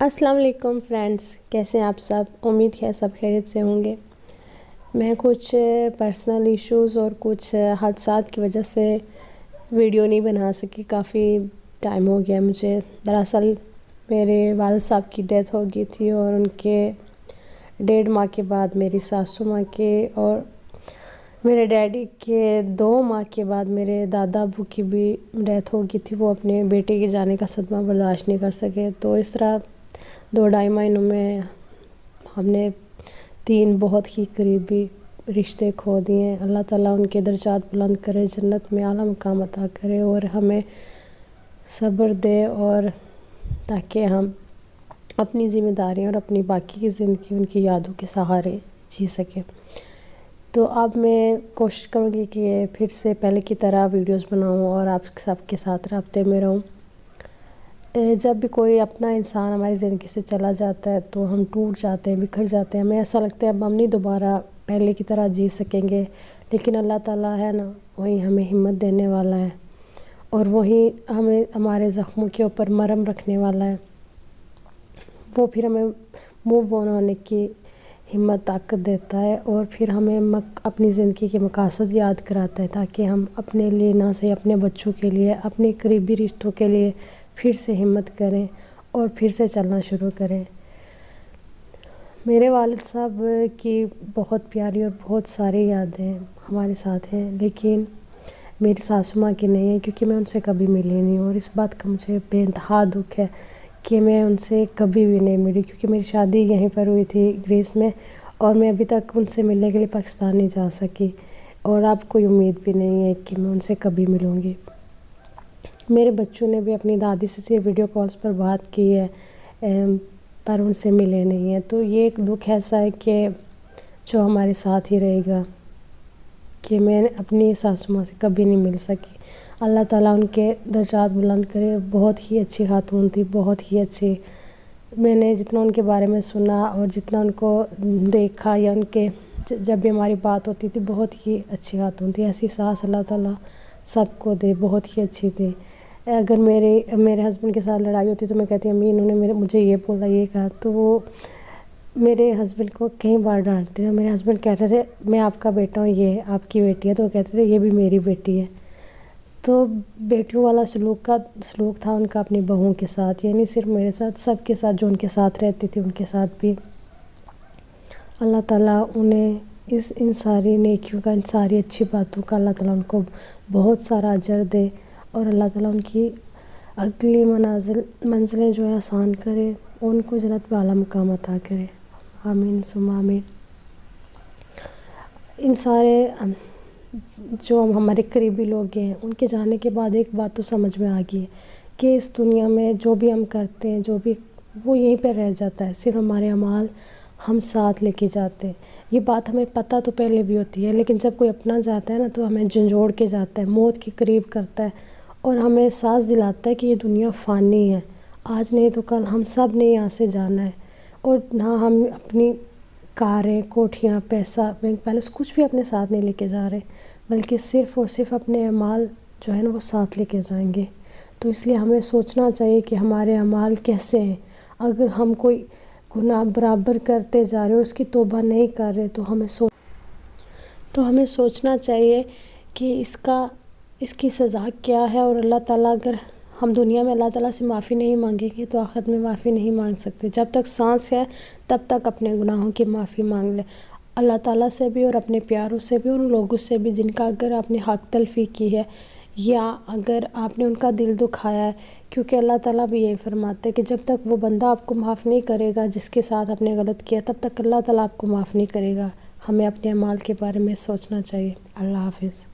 السلام علیکم فرینڈس، کیسے ہیں آپ سب؟ امید ہے سب خیریت سے ہوں گے۔ میں کچھ پرسنل ایشوز اور کچھ حادثات کی وجہ سے ویڈیو نہیں بنا سکی، کافی ٹائم ہو گیا مجھے۔ دراصل میرے والد صاحب کی ڈیتھ ہو گئی تھی اور ان کے 1.5 ماہ کے بعد میری ساسو ماں کے اور میرے ڈیڈی کے 2 ماہ کے بعد میرے دادا ابو کی بھی ڈیتھ ہو گئی تھی۔ وہ اپنے بیٹے کے جانے کا صدمہ برداشت نہیں کر سکے، تو اس طرح 2-2.5 مہینوں میں ہم نے 3 بہت ہی قریبی رشتے کھو دیے ہیں۔ اللہ تعالیٰ ان کے درجات بلند کرے، جنت میں اعلیٰ مقام عطا کرے اور ہمیں صبر دے، اور تاکہ ہم اپنی ذمہ داریاں اور اپنی باقی کی زندگی ان کی یادوں کے سہارے جی سکیں۔ تو اب میں کوشش کروں گی کہ پھر سے پہلے کی طرح ویڈیوز بناؤں اور آپ سب کے ساتھ رابطے میں رہوں۔ جب بھی کوئی اپنا انسان ہماری زندگی سے چلا جاتا ہے تو ہم ٹوٹ جاتے ہیں، بکھر جاتے ہیں، ہمیں ایسا لگتا ہے اب ہم نہیں دوبارہ پہلے کی طرح جی سکیں گے، لیکن اللہ تعالیٰ ہے نا، وہی ہمیں ہمت دینے والا ہے اور وہی ہمیں ہمارے زخموں کے اوپر مرہم رکھنے والا ہے۔ وہ پھر ہمیں موو آن ہونے کی ہمت طاقت دیتا ہے اور پھر ہمیں اپنی زندگی کے مقاصد یاد کراتا ہے، تاکہ ہم اپنے لیے نہ صحیح اپنے بچوں کے لیے، اپنے قریبی رشتوں کے لیے پھر سے ہمت کریں اور پھر سے چلنا شروع کریں۔ میرے والد صاحب کی بہت پیاری اور بہت ساری یادیں ہمارے ساتھ ہیں، لیکن میری ساسو ماں کی نہیں ہے، کیونکہ میں ان سے کبھی ملی نہیں ہوں، اور اس بات کا مجھے بے انتہا دکھ ہے کہ میں ان سے کبھی بھی نہیں ملی، کیونکہ میری شادی یہیں پر ہوئی تھی گریس میں، اور میں ابھی تک ان سے ملنے کے لیے پاکستان نہیں جا سکی، اور اب کوئی امید بھی نہیں ہے کہ میں ان سے کبھی ملوں گی۔ میرے بچوں نے بھی اپنی دادی سے صرف ویڈیو کالز پر بات کی ہے، پر ان سے ملے نہیں ہیں، تو یہ ایک دکھ ایسا ہے کہ جو ہمارے ساتھ ہی رہے گا کہ میں اپنی ساسو ماں سے کبھی نہیں مل سکی۔ اللہ تعالیٰ ان کے درجات بلند کرے، بہت ہی اچھی خاتون تھی، بہت ہی اچھی۔ میں نے جتنا ان کے بارے میں سنا اور جتنا ان کو دیکھا یا ان کے جب بھی ہماری بات ہوتی تھی، بہت ہی اچھی خاتون تھی۔ ایسی ساس اللہ تعالیٰ سب کو دے، بہت ہی اچھی تھی۔ اگر میرے ہسبینڈ کے ساتھ لڑائی ہوتی تو میں کہتی امی انہوں نے مجھے یہ بولا، یہ کہا، تو وہ میرے ہسبینڈ کو کئی بار ڈانٹتے تھے۔ میرے ہسبینڈ کہتے تھے میں آپ کا بیٹا ہوں، یہ آپ کی بیٹی ہے، تو وہ کہتے تھے یہ بھی میری بیٹی ہے۔ تو بیٹیوں والا سلوک تھا ان کا اپنی بہوؤں کے ساتھ، یعنی صرف میرے ساتھ، سب کے ساتھ جو ان کے ساتھ رہتی تھی ان کے ساتھ بھی۔ اللہ تعالیٰ انہیں ان ساری نیکیوں کا، ان ساری اچھی باتوں کا اللہ تعالیٰ ان کو بہت سارا اجر دے، اور اللہ تعالیٰ ان کی اگلی منزلیں جو ہے آسان کرے، ان کو جنت میں اعلیٰ مقام عطا کرے، آمین ثم آمین۔ ان سارے جو ہمارے قریبی لوگ ہیں، ان کے جانے کے بعد ایک بات تو سمجھ میں آ گئی ہے کہ اس دنیا میں جو بھی ہم کرتے ہیں، جو بھی وہ یہیں پہ رہ جاتا ہے، صرف ہمارے اعمال ہم ساتھ لے کے جاتے ہیں۔ یہ بات ہمیں پتہ تو پہلے بھی ہوتی ہے، لیکن جب کوئی اپنا جاتا ہے نا تو ہمیں جھنجھوڑ کے جاتا ہے، موت کے قریب کرتا ہے، اور ہمیں احساس دلاتا ہے کہ یہ دنیا فانی ہے، آج نہیں تو کل ہم سب نے یہاں سے جانا ہے، اور نہ ہم اپنی کاریں، کوٹھیاں، پیسہ، بینک بیلنس کچھ بھی اپنے ساتھ نہیں لے کے جا رہے، بلکہ صرف اور صرف اپنے اعمال جو ہے نا وہ ساتھ لے کے جائیں گے۔ تو اس لیے ہمیں سوچنا چاہیے کہ ہمارے اعمال کیسے ہیں۔ اگر ہم کوئی گناہ برابر کرتے جا رہے ہیں اور اس کی توبہ نہیں کر رہے تو ہمیں سوچنا چاہیے کہ اس کی سزا کیا ہے، اور اللہ تعالیٰ اگر ہم دنیا میں اللہ تعالیٰ سے معافی نہیں مانگیں گے تو آخرت میں معافی نہیں مانگ سکتے۔ جب تک سانس ہے تب تک اپنے گناہوں کی معافی مانگ لیں، اللہ تعالیٰ سے بھی اور اپنے پیاروں سے بھی، اور ان لوگوں سے بھی جن کا اگر آپ نے حق تلفی کی ہے یا اگر آپ نے ان کا دل دکھایا ہے، کیونکہ اللہ تعالیٰ بھی یہی فرماتے ہیں کہ جب تک وہ بندہ آپ کو معاف نہیں کرے گا جس کے ساتھ آپ نے غلط کیا، تب تک اللہ تعالیٰ آپ کو معاف نہیں کرے گا۔ ہمیں اپنے اعمال کے بارے میں سوچنا چاہیے۔ اللہ حافظ۔